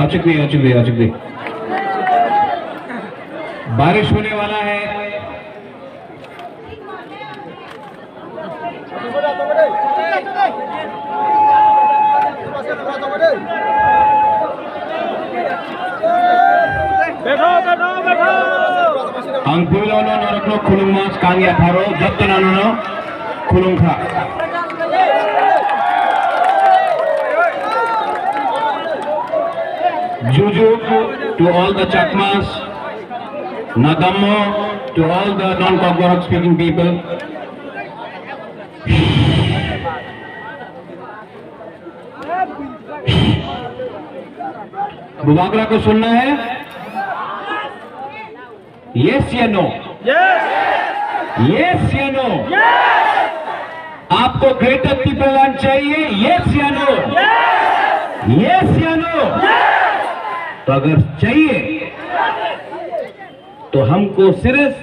अचूक भी बारिश होने वाला है। Ang pulo no norokno khulung mas kangya tharo jatto nanono khulung kha. Juju to all the Chakmas, Nagammo to all the non-Kagwarak speaking people. Bubagra को सुनना है? Yes या no? Yes या no? आपको ग्रेटर त्रिपुरालैंड चाहिए? Yes या no? Yes या no? तो अगर चाहिए तो हमको सिर्फ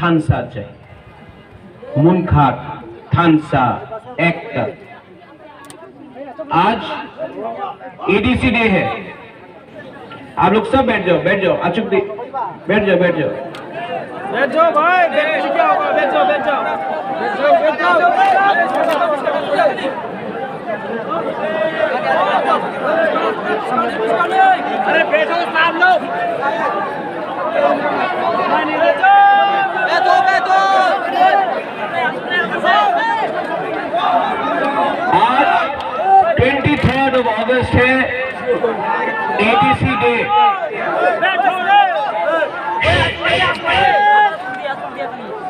थानसा चाहिए, मुनखाट थानसा एक्ट। आज एडीसी डे है, आप लोग सब बैठ जाओ अचूक भी बैठ जाओ भाई, बैठ जाओ, अरे बैठो साहब लोग, बैठो। आज 23 अगस्त है, एडीसी डे।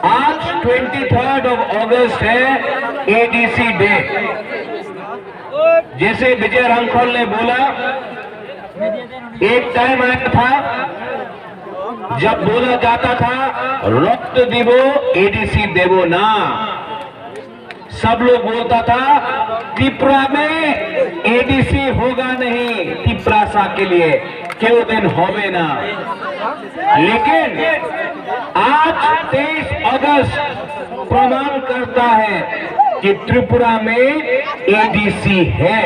आज 23 अगस्त है, एडीसी डे। जैसे विजय रामखोल ने बोला, एक टाइम आया था जब बोला जाता था रक्त दिवो एडीसी देवो ना। सब लोग बोलता था त्रिपुरा में एडीसी होगा नहीं, त्रिपुरासा के लिए क्यों दिन होवे ना। लेकिन आज 23 अगस्त प्रमाण करता है कि त्रिपुरा में एडीसी है।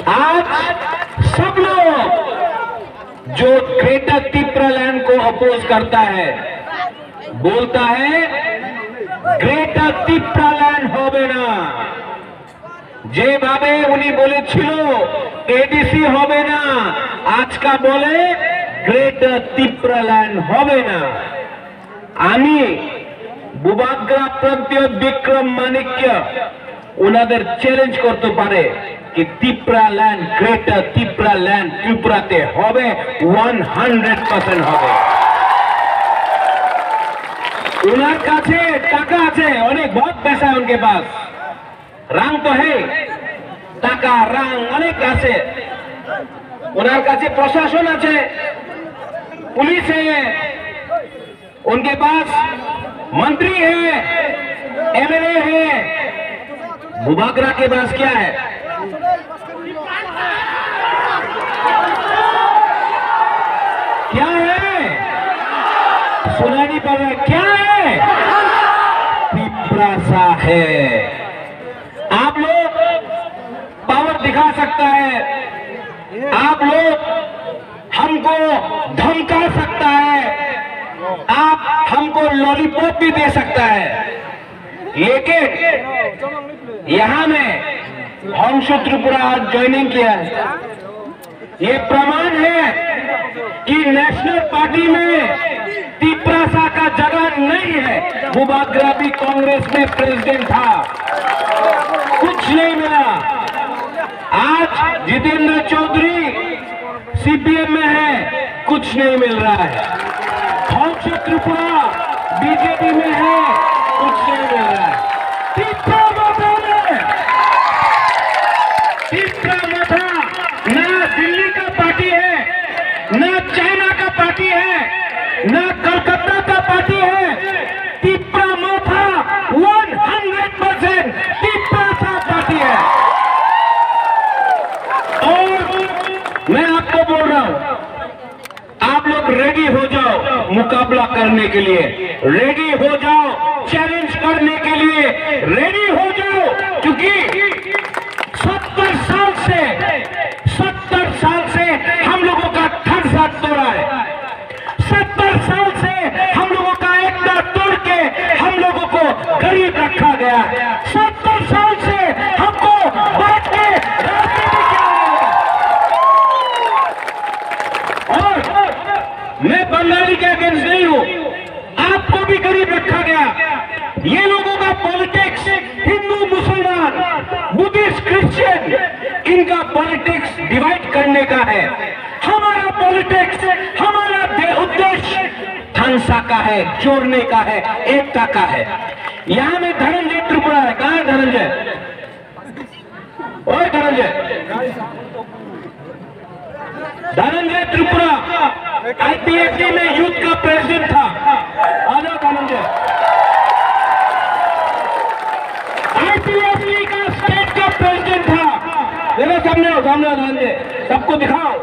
आज सब लोग जो ग्रेटर त्रिपुरालैंड को अपोज करता है, बोलता है ग्रेटर त्रिपुरालैंड होवे ना। जे भावे उन्हीं बोले छिलो एडीसी होवे ना, आज का बोले ग्रेटर त्रिपुरालैंड होवे ना। आमी बुबाग्रा प्रद्योत विक्रम माणिक्य उनादेर चैलेंज करते पारे कि त्रिपुरालैंड ग्रेटर त्रिपुरालैंड त्रिपुराते होवे 100% होवे। उनार काछे टाका आछे अनेक, बहुत पैसा है उनके पास, रंग तो है, टाका रंग अनेक आछे। उनार काछे प्रशासन आछे, पुलिस है, उनके पास मंत्री है, एमएलए है। बुबागरा के पास क्या है? क्या है? सुना नहीं पड़ रहा, क्या है? त्रिपुरासा है। आप लोग पावर दिखा सकता है, आप लोग हमको धमका सकता है, आप हमको लॉलीपॉप भी दे सकता है, लेकिन यहां में हंस त्रिपुरा आज ज्वाइनिंग किया है। ये प्रमाण है कि नेशनल पार्टी में त्रिपुरासा का जगह नहीं है। बुबाग्रा भी कांग्रेस में प्रेसिडेंट था, कुछ नहीं मिला। आज जितेंद्र चौधरी सीपीएम में है, कुछ नहीं मिल रहा है। हंस त्रिपुरा बीजेपी में है, कुछ नहीं मिल रहा है। त्रिपुरा मथा ना दिल्ली का पार्टी है, ना चाइना का पार्टी है, ना कलकत्ता का पार्टी है। त्रिपुरा मथा 100% त्रिपुरा पार्टी है। और मैं आपको बोल रहा हूं, आप लोग रेडी हो जाओ मुकाबला करने के लिए, रेडी हो जाओ चैलेंज करने के लिए, रेडी हो जाओ, क्योंकि 70 साल से इनका पॉलिटिक्स डिवाइड करने का है। हमारा पॉलिटिक्स, हमारा उद्देश्य थानसा का है, जोड़ने का है, एकता का है। यहां में धनंजय त्रिपुरा है। कहां है धनंजय? ओए धनंजय त्रिपुरा आईपीएफटी में यूथ का प्रेसिडेंट था। आ जाओ धनंजय। आईपीएफटी का स्टेट का प्रेसिडेंट था। देखो सामने हो धनंजय, सबको दिखाओ।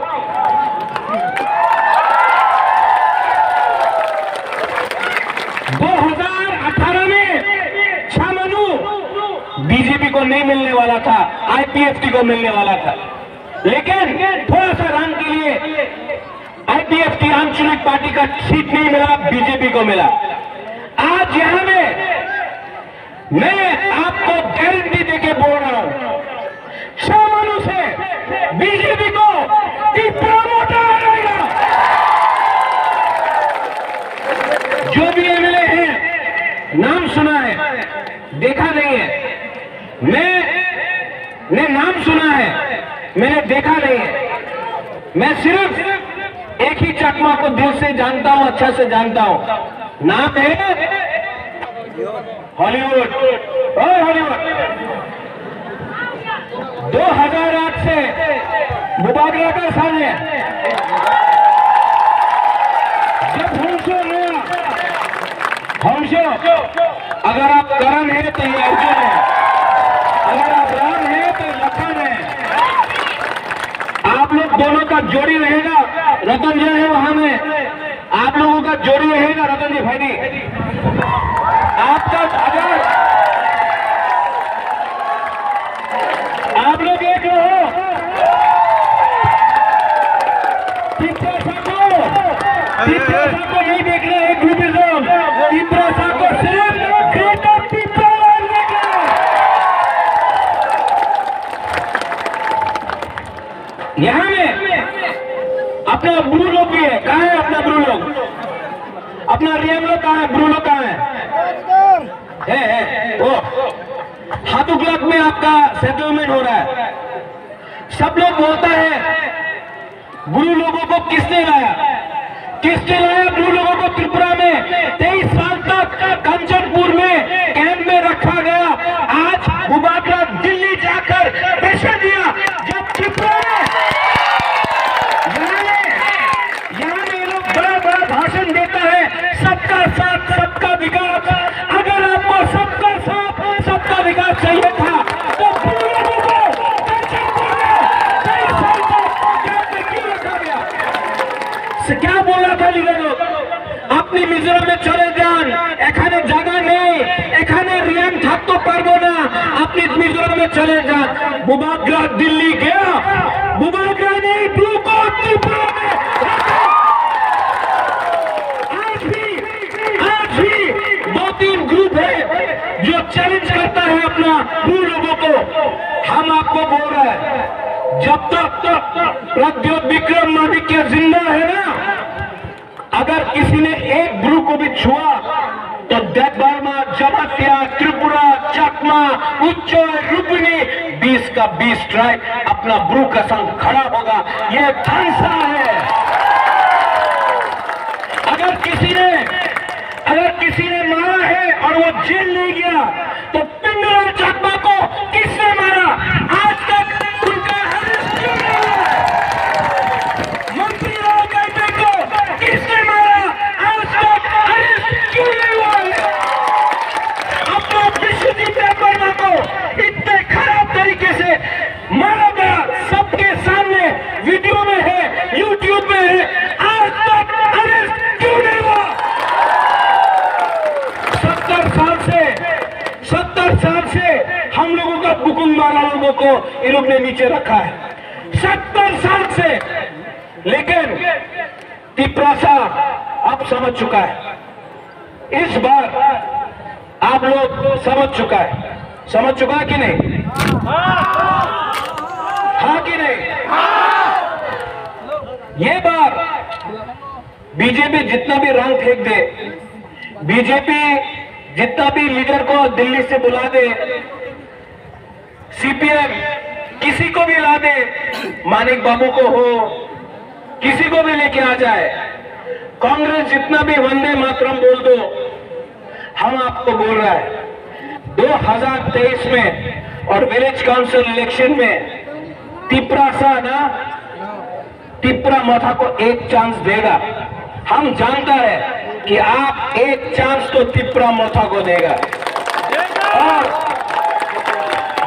बीजेपी को नहीं मिलने वाला था, आईपीएफटी को मिलने वाला था, लेकिन थोड़ा सा रंग के लिए आईपीएफटी आंचलिक पार्टी का सीट नहीं मिला, बीजेपी को मिला। आज यहां में मैं आपको गारंटी देके बोल रहा हूं, शामनु से बीजेपी को प्रमोट आ जाएगा। जो भी एमएलए हैं, नाम सुना है, देखा नहीं है। मैंने नाम सुना है, मैंने देखा नहीं है। मैं सिर्फ एक ही चकमा को दिल से जानता हूं, अच्छा से जानता हूं। नाम है हॉलीवुड। हॉलीवुड 2008 से मुबागरा का साल है। जब हमशो अगर आप करण है तो ये अर्जुन है, अगर आप राम है तो लखन है। आप लोग दोनों का जोड़ी रहेगा। रतन जी है वहां में, आप लोगों का जोड़ी रहेगा। रतन जी भाई, आपका अगर आप लोग एक हो, तिप्रासा को नहीं देख रहे हैं ग्रुपिज्म, तिप्रासा को सिर्फ ग्रेटर तिप्रा देख रहे हैं। यहां में अपना ब्रू लोग भी है। कहां है अपना ब्रू लोग? अपना रियम लोग कहां है? ब्रू लोग कहां है? वो हाथुकलक में आपका सेटलमेंट हो रहा है। सब लोग बोलता है ब्रू लोगों को किसने लाया? किसने लाया ब्रू लोगों को त्रिपुरा में? 23 साल तक कंचनपुर में कैंप में रखा गया। आज मुबागरा दिल्ली जाकर प्रेशर दिया। जब त्रिपुरा यहाँ में लोग बड़ा बड़ा भाषण देता है, सबका साथ सबका विकास। अगर आपको सबका साथ सबका विकास चाहिए था तो ब्रू लोगों को कंचनपुर में 23 साल तक कैंप में क्यों रखा गया? क्या बोला था लीडर लोग? अपनी मिजोरम में चले जान, एखाने जगह नहीं, एखाने रियान থাকতে পারবো না, अपनी मिजोरम में चले जान। मुबागरा दिल्ली गया, मुबागरा नहीं ब्रू को त्रिपुरा में। आज भी 2-3 ग्रुप है जो चैलेंज करता है अपना ब्रू लोगों को। हम आपको बोल रहे हैं, जब तक प्रद्योत विक्रम माणिक्य जिंदा है ना, अगर किसी ने एक ब्रू को भी छुआ तो देव बर्मा, जमातिया, त्रिपुरा, चकमा, उच्चोय, रुक्मिणी 20 का 20 ट्राइब अपना ब्रू का संग खड़ा होगा। ये थानसा है। अगर किसी ने मारा है और वो जेल नहीं गया तो पिंडरा चकमा को किसने मारा? आज तक उनका अरेस्ट क्यों नहीं हुआ? मंत्री राव गायटे को किसने मारा? आज तक अरेस्ट क्यों नहीं हुआ? अपना विश्वजीत वर्मा को इतने खराब तरीके से मारा गया, सबके सामने वीडियो में है, यूट्यूब में है। आज तक अरेस्ट क्यों नहीं हुआ? 70 साल से हम लोगों का बुकुम मारा लोगों को इन लोग ने नीचे रखा है, 70 साल से। लेकिन तिप्रासा अब समझ चुका है। इस बार आप लोग समझ चुका है कि नहीं? हाँ कि नहीं? ये बार बीजेपी जितना भी रंग फेंक दे, बीजेपी जितना भी लीडर को दिल्ली से बुला दे, सीपीएम किसी को भी ला दे, मानिक बाबू को हो, किसी को भी लेके आ जाए, कांग्रेस जितना भी वंदे मातरम बोल दो, हम आपको बोल रहा है 2023 में और विलेज काउंसिल इलेक्शन में तिप्रा मोथा को एक चांस देगा। हम जानता है कि आप एक चांस तो तिप्रा मोथा को देगा। और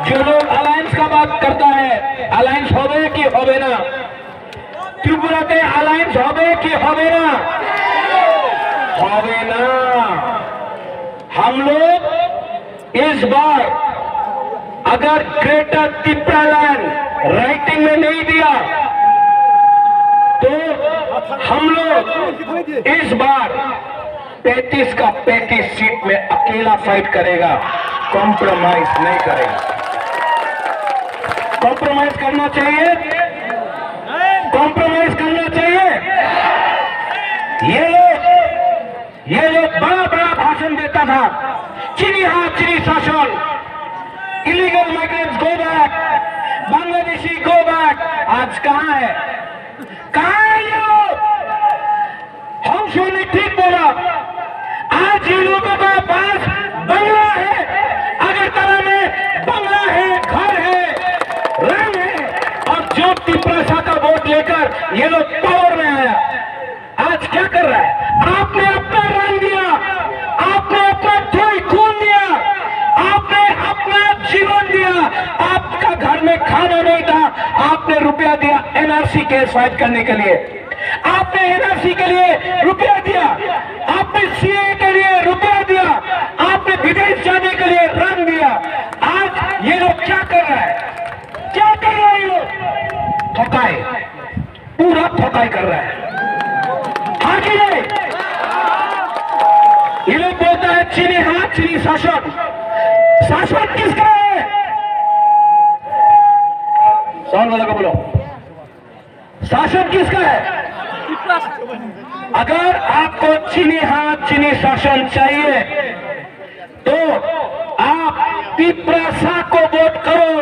जो लोग अलायंस का बात करता है, अलायंस होवे कि होवे ना, त्रिपुराते अलायंस होवे कि होवे ना, होवे ना। हम लोग इस बार अगर ग्रेटर तिप्रालैंड राइटिंग में नहीं दिया तो हम लोग इस बार 35 का 35 सीट में अकेला फाइट करेगा, कॉम्प्रोमाइज नहीं करेगा। कॉम्प्रोमाइज करना चाहिए, कॉम्प्रोमाइज करना चाहिए। ये लोग बड़ा बड़ा भाषण देता था, चीनी हाथ चीनी शासन, illegal migrants go back, Bangladeshi go back. आज कहां है, कहां है ये लोग? हंसो ने ठीक बोला, आज ये लोगों के पास बंगला है, अगरतला में बंगला है, घर है, रंग है, और जो तिप्रा का वोट लेकर ये लोग पावर में आया। आज क्या कर रहा है? आपने अपना रंग दिया, आपने अपना खून दिया, आपने अपना जीवन दिया, आपका घर में खाना नहीं था, आपने रुपया दिया एनआरसी केस फाइट करने के लिए, आपने एनआरसी के लिए रुपया दिया, आपने सीए के लिए रुपया दिया, आपने विदेश जाने के लिए रंग दिया। आज ये लोग क्या कर रहा है, क्या कर रहा है? ये लोग ठोकाई, पूरा ठोकाई कर रहा है। हाँ कि नहीं? ये लोग बोलता है चीनी हाथ चीनी शासन। शासन किसका है? साउंड वाला को बोलो, शासन किसका है? अगर आपको चीनी हाथ चीनी शासन चाहिए तो आप तिप्रा को वोट करो।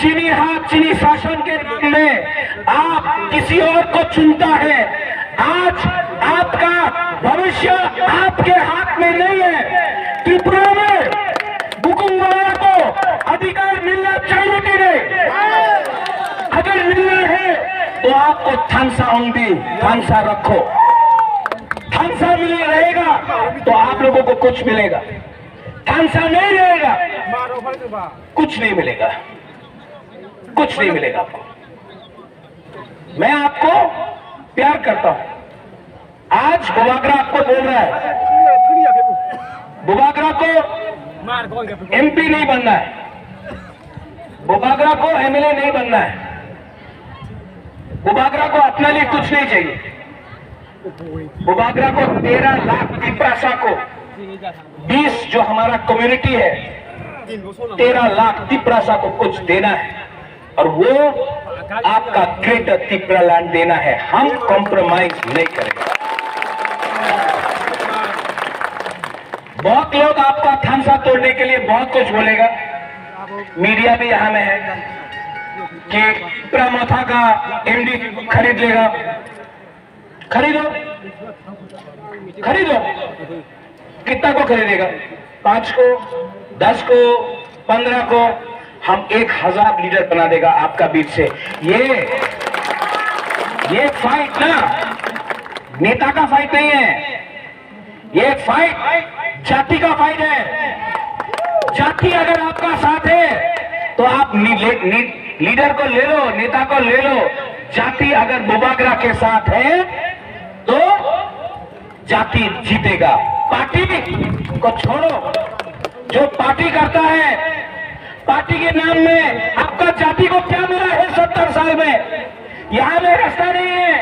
चीनी हाथ चीनी शासन के नाम में आप किसी और को चुनता है। आज आपका भविष्य आपके हाथ में नहीं है। त्रिपुरा में बुकुंगवाला को अधिकार मिलना चाहिए कि नहीं? अगर मिलना है तो आपको थानसा रखो। थानसा मिल रहेगा तो आप लोगों को कुछ मिलेगा, थानसा नहीं रहेगा कुछ नहीं मिलेगा, कुछ नहीं मिलेगा आपको। मैं आपको प्यार करता हूं। आज बुबागरा आपको बोल रहा है, बुबागरा को एमपी नहीं बनना है, बुबागरा को एमएलए नहीं बनना है, बुबागरा को अपने लिए कुछ नहीं चाहिए। बुबागरा को 13 लाख तिप्रा को 20 जो हमारा कम्युनिटी है 13 लाख तिप्रा को कुछ देना है और वो आपका ग्रेटर तिप्रा लैंड देना है। हम कॉम्प्रोमाइज नहीं करेंगे। बहुत लोग आपका थानसा तोड़ने के लिए बहुत कुछ बोलेगा, मीडिया भी यहां में है कि तिप्रा मोथा का एमडी खरीद लेगा। खरीदो, खरीदो। कितना को खरीदेगा? 5 को, 10 को, 15 को? हम 1000 लीडर बना देगा आपका बीच से। ये फाइट ना नेता का फाइट नहीं है, ये फाइट जाति का फाइट है। जाति अगर आपका साथ है तो आप लीडर को ले लो, नेता को ले लो। जाति अगर बुबागरा के साथ है तो जाति जीतेगा। पार्टी को छोड़ो, जो पार्टी करता है, पार्टी के नाम में आपका जाति को क्या मिला है 70 साल में? यहाँ में रास्ता नहीं है,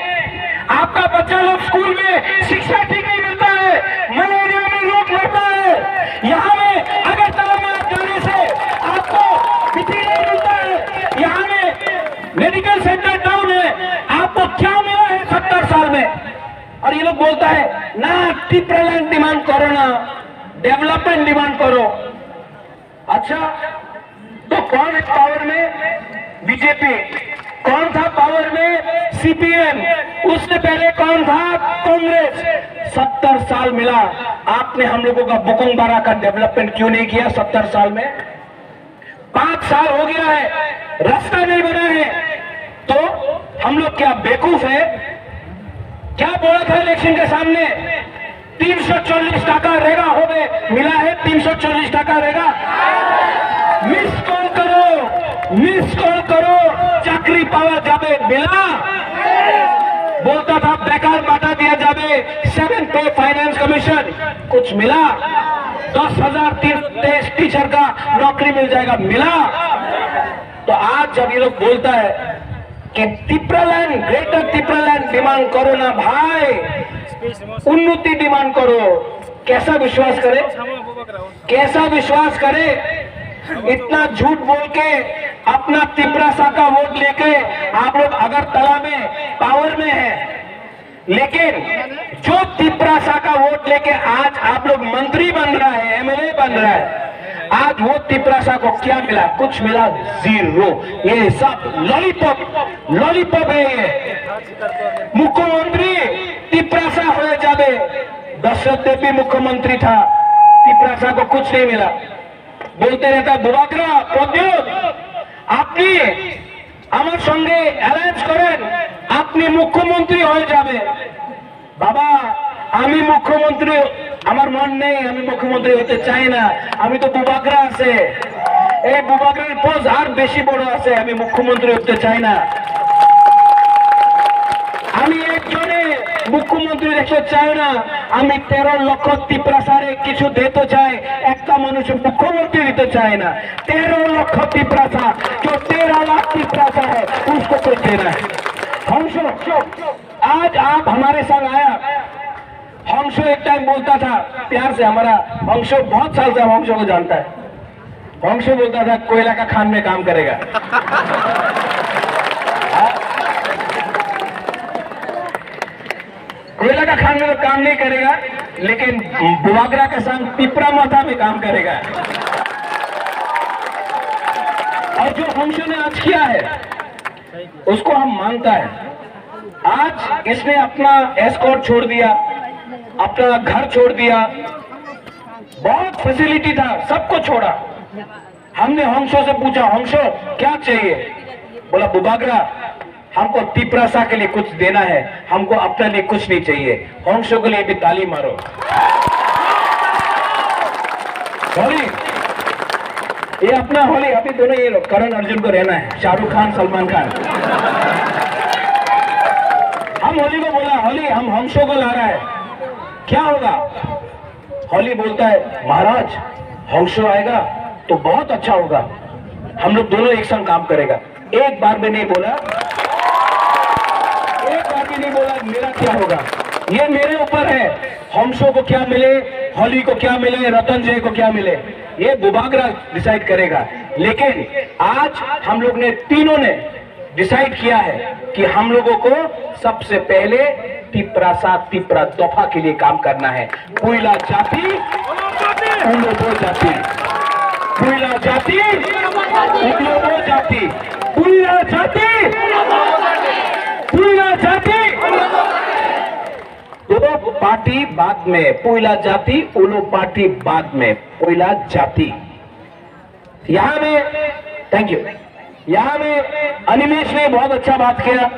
आपका बच्चा लोग स्कूल में शिक्षा ठीक नहीं मिलता है, मलेरिया में लोग मरता है। यहाँ में अगर तलाब जाने से आपको बिजली नहीं मिलता है, यहाँ में मेडिकल सेंटर डाउन है, आपको क्या मिला है 70 साल में? और ये लोग बोलता है ना तिप्रा लैंड डिमांड करो, ना डेवलपमेंट डिमांड करो। अच्छा तो कौन है पावर में? बीजेपी। कौन था पावर में? सीपीएम। उससे पहले कौन था? कांग्रेस। 70 साल मिला, आपने हम लोगों का बुकंगबारा का डेवलपमेंट क्यों नहीं किया 70 साल में? 5 साल हो गया है, रास्ता नहीं बना है, तो हम लोग क्या बेवकूफ है? क्या बोला था इलेक्शन के सामने? 340 टाका रेगा हो गए, मिला है 340 टाका रेगा? मिस कॉल करो, मिस कॉल करो, चाकरी पावा जाबे, मिला? बोलता था बेकार बांटा दिया जाबे, 7 पे फाइनेंस कमीशन, कुछ मिला? 10,000 टीचर का नौकरी मिल जाएगा, मिला? तो आज जब ये लोग बोलता है कि तिप्रालैंड, ग्रेटर तिप्रालैंड डिमांड करो ना भाई, उन्नति डिमांड करो, कैसा विश्वास करे? कैसा विश्वास करे? इतना झूठ बोल के अपना तिप्रासा का वोट लेके आप लोग अगरतला में पावर में है, लेकिन जो तिप्रासा का वोट लेके आज आप लोग मंत्री बन रहा है, एमएलए बन रहा है, आज वो तिप्रासा को क्या मिला? कुछ मिला? जीरो। ये सब लॉलीपॉप, लॉलीपॉप है ये। मुख्यमंत्री तिप्रासा हो जाबे, दशरथ देवी मुख्यमंत्री था, तिप्रासा को कुछ नहीं मिला। बोलते रहता बुबाग्रा प्रद्योत, আপনি আমার সঙ্গে অ্যালায়েন্স করেন, আপনি মুখ্যমন্ত্রী হয়ে যাবে। বাবা, আমি মুখ্যমন্ত্রী, আমার মন নেই, আমি মুখ্যমন্ত্রী হতে চাই না, আমি তো বুবাগ্রা আছে, এই বুবাগ্রার পোজ আর বেশি বড় আছে, আমি মুখ্যমন্ত্রী হতে চাই না। আমি একজনে মুখ্যমন্ত্রী দেখতে চাই না, আমি 13 লক্ষ তিপ্রাসারে কিছু দিতে চাই, একটা মানুষ মুখ্যমন্ত্রী দিতে চায় না। 13 লক্ষ तिप्रासा, जो 13 लाख तिप्रासा है उसको कोई देना है। हंसो, आज आप हमारे संग आया। हंसो एक टाइम बोलता था प्यार से, हमारा हंसो बहुत साल से हंसो को जानता है, हंसो बोलता था कोयला का खान में काम करेगा। कोयला का खान में तो काम नहीं करेगा, लेकिन बुबाग्रा के संग पिपरा माथा में काम करेगा। और जो हंसो ने आज किया है उसको हम मानता है। आज इसने अपना एस्कॉर्ट छोड़ दिया, अपना घर छोड़ दिया, बहुत फैसिलिटी था, सबको छोड़ा। हमने हंसो से पूछा, हंसो क्या चाहिए? बोला बुबाग्रा, हमको तिप्रासा के लिए कुछ देना है, हमको अपने लिए कुछ नहीं चाहिए। हंसो के लिए भी ताली मारो। होली, ये अपना होली, अभी दोनों ये लोग करण अर्जुन को रहना है, शाहरुख खान, सलमान खान। हम होली को बोला, होली हम हंसो को ला रहा है, क्या होगा? होली बोलता है महाराज हंसो आएगा तो बहुत अच्छा होगा, हम लोग दोनों एक संग काम करेगा। एक बार भी नहीं बोला, एक बार भी नहीं बोला मेरा क्या होगा, ये मेरे ऊपर है। हंसो को क्या मिले, होली को क्या मिले, रतन जय को क्या मिले, ये बुबाग्रा डिसाइड करेगा। लेकिन आज हम लोग ने तीनों ने डिसाइड किया है कि हम लोगों को सबसे पहले तिप्रासा तिप्रा दफा के लिए काम करना है। पुइला जाति उलोबो जाति, पुइला जाति उलोबो जाति, पुइला जाति पुइला जाति। दोनों पार्टी बाद में, पुइला जाति उलो पार्टी बाद में, पुइला जाति। यहां में थैंक यू, यहाँ में अनिमेश ने बहुत अच्छा बात किया,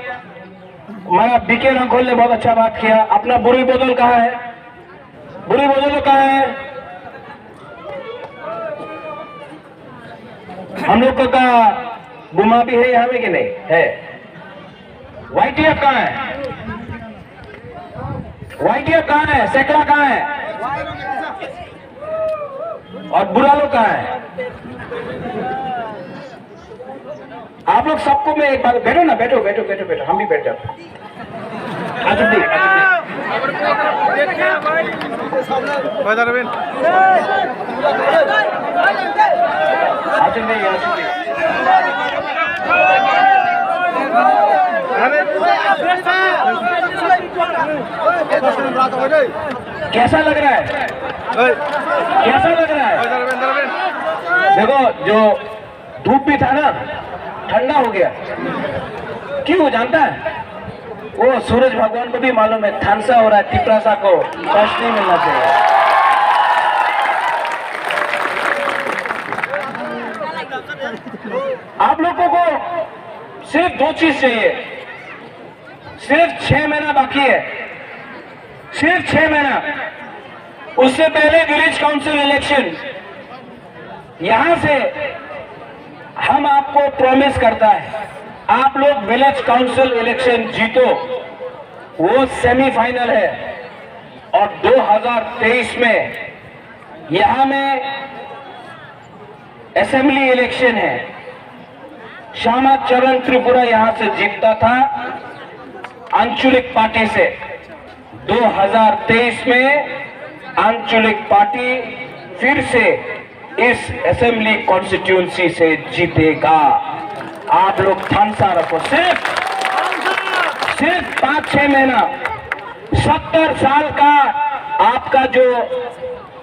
हमारा बीके रंगोल ने बहुत अच्छा बात किया। अपना बुरी बोतल कहाँ है? बुरी बोतल कहाँ है? हम लोग का गुमा भी है यहाँ में कि नहीं है? वाईटीएफ कहाँ है? वाईटीएफ कहाँ है? सेकड़ा कहाँ है? और बुरा लोग कहाँ है? आप लोग सबको मैं एक बार, बैठो ना, बैठो बैठो बैठो बैठो, हम भी बैठ जाते। कैसा लग रहा है? कैसा लग रहा है? देखो, जो धूप भी था ना, ठंडा हो गया। क्यों जानता है? वो सूरज भगवान को भी मालूम है थानसा हो रहा है, तिपरासा को कष्ट नहीं मिलना चाहिए। आप लोगों को सिर्फ 2 चीज चाहिए। सिर्फ 6 महीना बाकी है, सिर्फ 6 महीना। उससे पहले विलेज काउंसिल इलेक्शन। यहां से हम आपको प्रॉमिस करता है, आप लोग विलेज काउंसिल इलेक्शन जीतो, वो सेमीफाइनल है। और 2023 में यहां में असेंबली इलेक्शन है। श्यामा चरण त्रिपुरा यहां से जीतता था आंचलिक पार्टी से। 2023 में आंचलिक पार्टी फिर से इस असेंबली कॉन्स्टिट्यूंसी से जीतेगा। आप लोग थानसा रखो। सिर्फ 5-6 महीना। 70 साल का आपका जो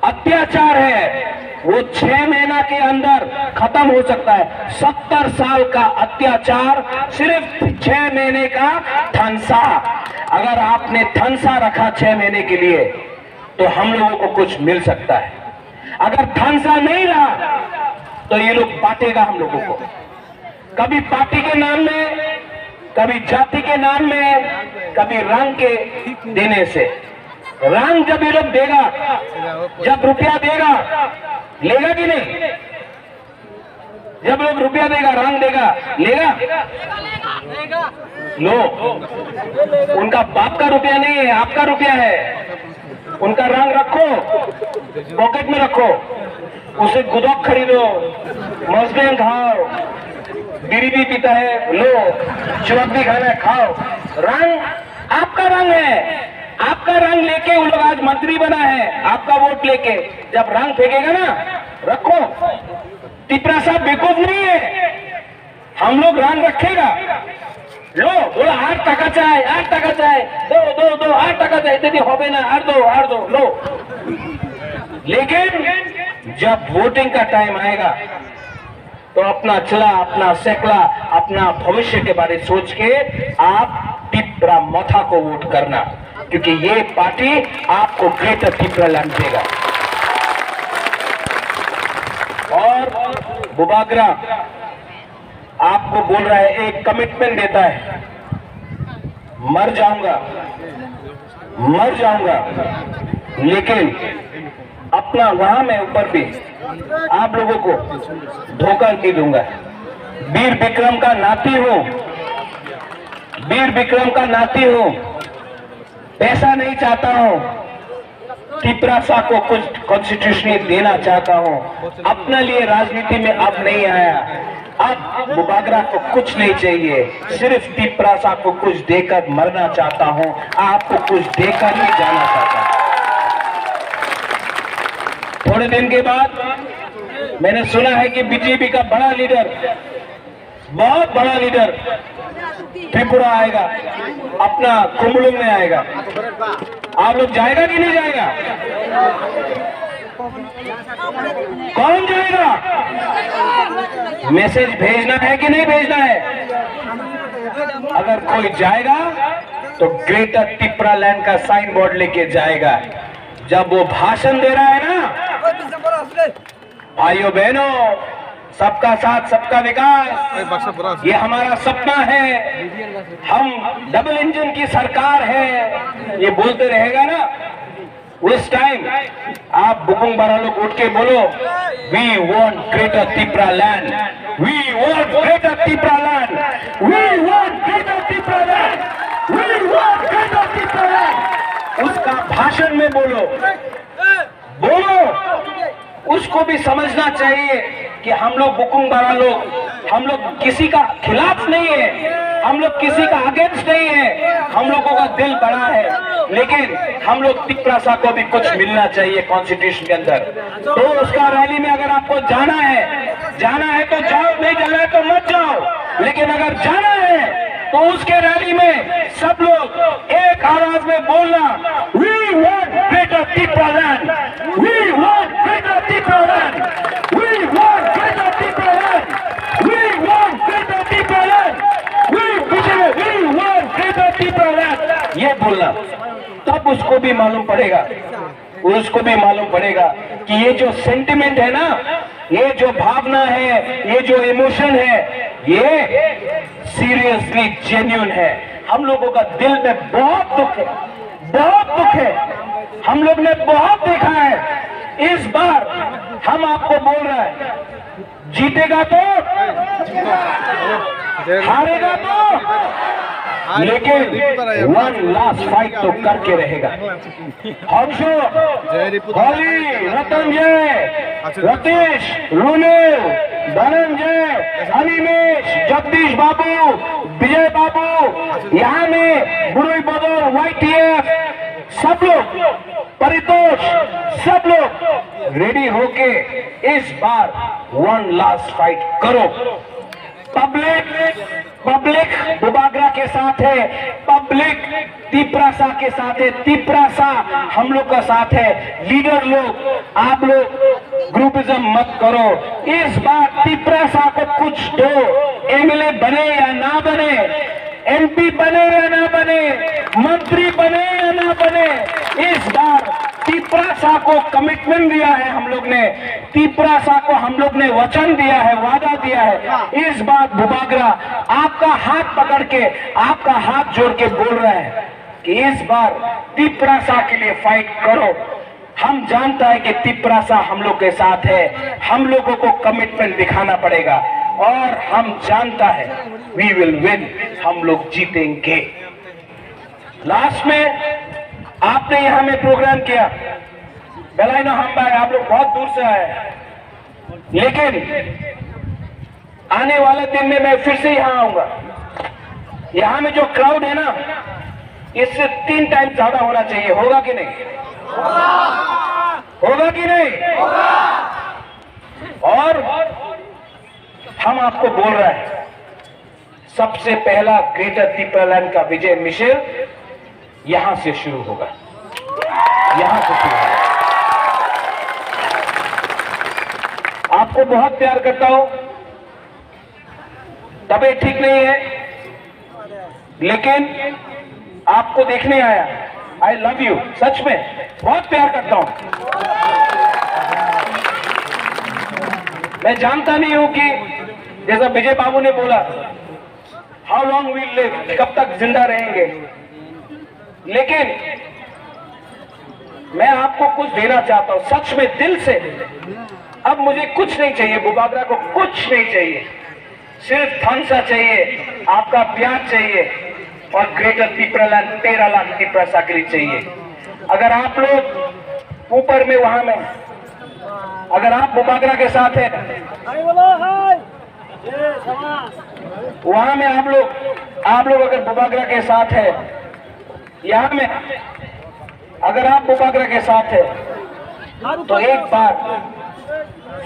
अत्याचार है वो 6 महीना के अंदर खत्म हो सकता है। 70 साल का अत्याचार सिर्फ 6 महीने का थानसा। अगर आपने थानसा रखा 6 महीने के लिए तो हम लोगों को कुछ मिल सकता है। अगर थानसा नहीं रहा तो ये लोग बांटेगा हम लोगों को, कभी पार्टी के नाम में, कभी जाति के नाम में, कभी रंग के देने से। रंग जब ये लोग देगा, जब रुपया देगा, लेगा कि नहीं? जब लोग रुपया देगा, रंग देगा, लेगा? लो, उनका बाप का रुपया नहीं है, आपका रुपया है। उनका रंग रखो, पॉकेट में रखो, उसे गुदौक खरीदो, मजबून खाओ, बीड़ी भी पीता है, लो, चुरक भी खाना है, खाओ। रंग आपका रंग है, आपका रंग लेके वो लोग आज मंत्री बना है, आपका वोट लेके। जब रंग फेंकेगा ना, रखो। तिपरा साहब बेवकूफ नहीं है, हम लोग रंग रखेगा। लो, बोला 8 टाका चाहे, 8 टाका चाहे, दो 8 टाका चाहे, इतनी होबे ना, 8 दो, लो। लेकिन जब वोटिंग का टाइम आएगा तो अपना चला, अपना सेकला, अपना भविष्य के बारे सोच के आप तिपरा मथा को वोट करना, क्योंकि ये पार्टी आपको ग्रेटर तिपरा लैंड देगा। और बुबागरा आपको बोल रहा है, एक कमिटमेंट देता है, मर जाऊंगा, लेकिन अपना वहां में ऊपर भी आप लोगों को धोखा नहीं दूंगा। वीर विक्रम का नाती हूं, पैसा नहीं चाहता हूं, तिपरासा को कुछ कॉन्स्टिट्यूशन देना चाहता हूं। अपने लिए राजनीति में अब नहीं आया। अब बुबागरा को कुछ नहीं चाहिए, सिर्फ तिपरासा को कुछ देकर मरना चाहता हूं, आपको कुछ देकर ही जाना चाहता हूं। थोड़े दिन के बाद मैंने सुना है कि बीजेपी का बड़ा लीडर, बहुत बड़ा लीडर त्रिपुरा आएगा, अपना कुंभलुंग में आएगा। आप लोग जाएगा कि नहीं जाएगा? कौन जाएगा? मैसेज भेजना है कि नहीं भेजना है? अगर कोई जाएगा तो ग्रेटर तिपरा लैंड का साइन बोर्ड लेके जाएगा। जब वो भाषण दे रहा है ना, भाइयों बहनों, सबका साथ सबका विकास, ये हमारा सपना है, हम डबल इंजन की सरकार है, ये बोलते रहेगा ना, उस टाइम आप बुकुंग बारा लोग उठ के बोलो, we want greater Tipra land, we want greater Tipra land, we want greater Tipra land, we want greater Tipra land. उसका भाषण में बोलो, उसको भी समझना चाहिए कि हम लोग बुकुंग बारा लोग, हम लोग किसी का खिलाफ नहीं है, हम लोग किसी का अगेंस्ट नहीं है, हम लोगों का दिल बड़ा है, लेकिन हम लोग तिपरासा को भी कुछ मिलना चाहिए कॉन्स्टिट्यूशन के अंदर। तो उसका रैली में अगर आपको जाना है तो जाओ, नहीं जाना है तो मत जाओ, लेकिन अगर जाना है तो उसके रैली में सब लोग एक आवाज में बोलना, we want greater Tipra land, we want greater Tipra land, we want greater Tipra land, we want greater Tipra है बोलना, तब उसको भी मालूम पड़ेगा, उसको भी मालूम पड़ेगा कि ये जो सेंटिमेंट है ना, ये जो भावना है, ये जो इमोशन है, ये सीरियसली जेन्युइन है। हम लोगों का दिल में बहुत दुख है, बहुत दुख है। हम लोग ने बहुत देखा है। इस बार हम आपको बोल रहे हैं, जीतेगा तो, हारेगा तो, लेकिन वन लास्ट फाइट तो करके रहेगा। हर्षो, होली, रतनजय, रतीश, रुनु, धनंजय, अनिमेश, जगदीश बाबू, विजय बाबू, यहाँ में बुरुई बदल, YTF, सब लोग, परितोष, सब लोग रेडी होके इस बार वन लास्ट फाइट करो। पब्लिक बुबागरा के साथ है, पब्लिक तिपरासा के साथ है, तिपरासा हम लोग का साथ है। लीडर लोग, आप लोग ग्रुपिज्म मत करो। इस बार तिपरासा को कुछ दो, MLA बने या ना बने, MP बने या ना बने, मंत्री बने या ना बने, इस बार तिपरासा को कमिटमेंट दिया है हम लोग ने, तिपरासा को हम लोग ने वचन दिया है, वादा दिया है। इस बार बुबागरा आपका हाथ पकड़ के, आपका हाथ जोड़ के बोल रहे हैं कि इस बार तिपरासा के लिए फाइट करो। हम जानता है कि तिपरासा हम लोग के साथ है, हम लोगों को कमिटमेंट दिखाना पड़ेगा और हम जानता है वी विल विन, हम लोग जीतेंगे। लास्ट में आपने यहां में प्रोग्राम किया, बेलाइनो हम भाई, आप लोग बहुत दूर से आए, लेकिन आने वाले दिन में मैं फिर से यहां आऊंगा। यहां में जो क्राउड है ना, इससे 3 टाइम ज्यादा होना चाहिए। होगा कि नहीं? होगा कि नहीं? और हम आपको बोल रहे हैं, सबसे पहला ग्रेटर तिपरालैंड का विजय मिशन यहां से शुरू होगा, यहां से शुरू होगा। आपको बहुत प्यार करता हूं, तबीयत ठीक नहीं है, लेकिन आपको देखने आया। आई लव यू, सच में बहुत प्यार करता हूं। मैं जानता नहीं हूं कि जैसा विजय बाबू ने बोला, हाउ लॉन्ग वील लिव, कब तक जिंदा रहेंगे, लेकिन मैं आपको कुछ देना चाहता हूं, सच में दिल से। अब मुझे कुछ नहीं चाहिए, बुबागरा को कुछ नहीं चाहिए, सिर्फ थम्स चाहिए, आपका प्यार चाहिए और ग्रेटर तिपरालैंड 13 लाख तिपरासा के लिए चाहिए। अगर आप लोग ऊपर में, वहां में, अगर आप बुबागरा के साथ हैं, वहां में आप लोग अगर बुबागरा के साथ है, यहाँ में अगर आप बुबागरा के साथ है, तो एक बार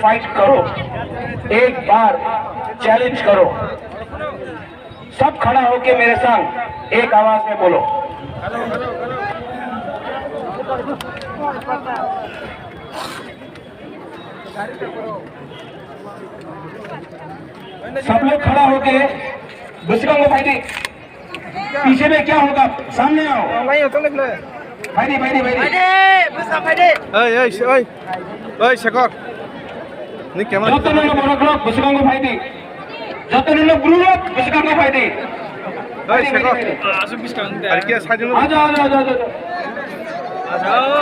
फाइट करो, एक बार चैलेंज करो। सब खड़ा होके मेरे संग एक आवाज में बोलो, सब लोग खड़ा होके बुसकांगो भाई, पीछे में क्या होगा, सामने आओ भाई, जतन बरक बुसकांगो भाई, जतन ग्रुप बुसकांगो भाई,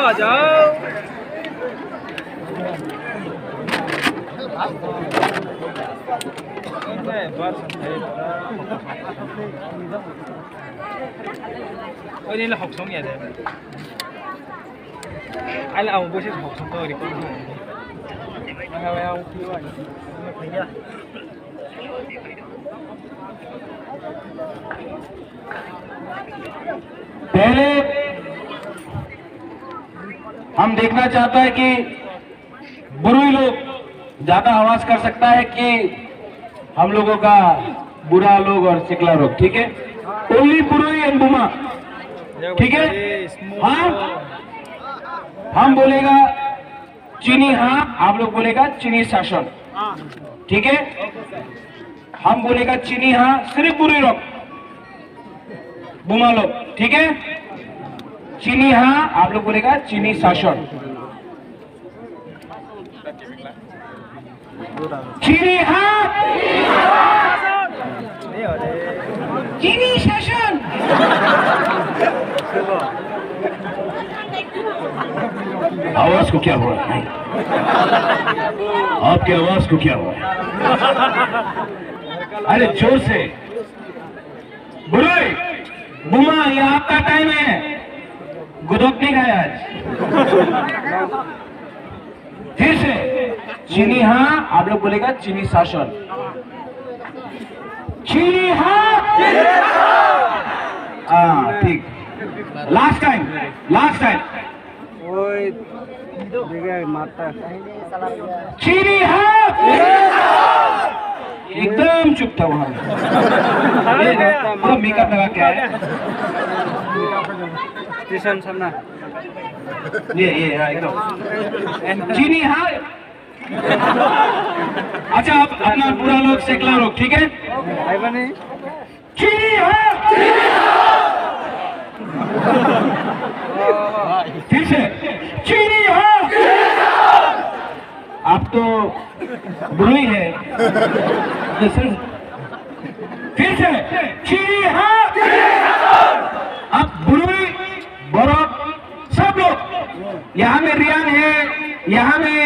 आ जाओ। đây là học sống vậy đấy, ai là ông bố sẽ học sống tôi thì con hay không kêu anh thấy chưa? पहले हम देखना चाहता है कि बुरुई लोग ज्यादा आवाज कर सकता है कि हम लोगों का बुरा लोग और सिकला लोग, ठीक है? ओनली बुरुई एंड बुमा, ठीक है? हाँ, हम बोलेगा चीनी हाँ, आप लोग बोलेगा चीनी शासन, ठीक है? हम बोलेगा चीनी हाँ, सिर्फ बुरुई लोग, बुमा लोग, ठीक है? चीनी हाँ आप लोग बोलेगा चीनी शासन। चीनी हाँ चीनी शासन। आवाज को क्या हुआ? नहीं, आपकी आवाज को क्या हुआ? अरे जोर से बुराई बुमा, ये आपका टाइम है। गुदोक नहीं खाया आज। फिर से चीनी हाँ आप लोग बोलेगा चीनी शासन। चीनी हाँ ठीक। लास्ट टाइम चीनी हाँ एकदम चुप था वहां। मेकअप लगा क्या है? ये हाँ एकदम चीनी हाँ। अच्छा आप अपना पूरा लोग सेकला लोग, ठीक है? चीनी हाँ। फिर से चीनी हाँ। आप तो बुरी है। फिर से चीनी हाँ। अब बुरी बरफ सब लोग, यहाँ में रियान है, यहाँ में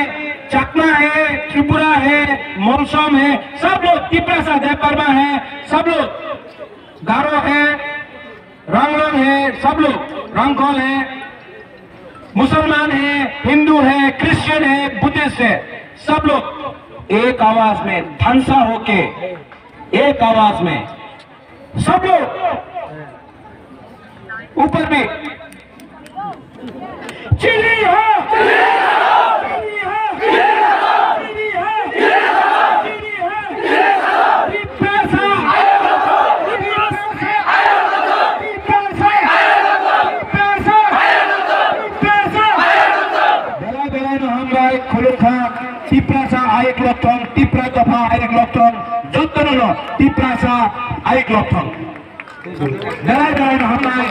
चकमा है, त्रिपुरा है, मोलसोम है, सब लोग, तिप्रासा देवबर्मा है, सब लोग, गारो है, रंगलोंग है, सब लोग, रंगकोल है, मुसलमान है, हिंदू है, क्रिश्चियन है, बुद्धिस्ट है, सब लोग एक आवाज में धंसा होके एक आवाज में सब लोग ऊपर में चीनी हाँ। Tiprasa aik loktong, tipra topa aik loktong, jotono tiprasa aik loktong. Darai darai hamai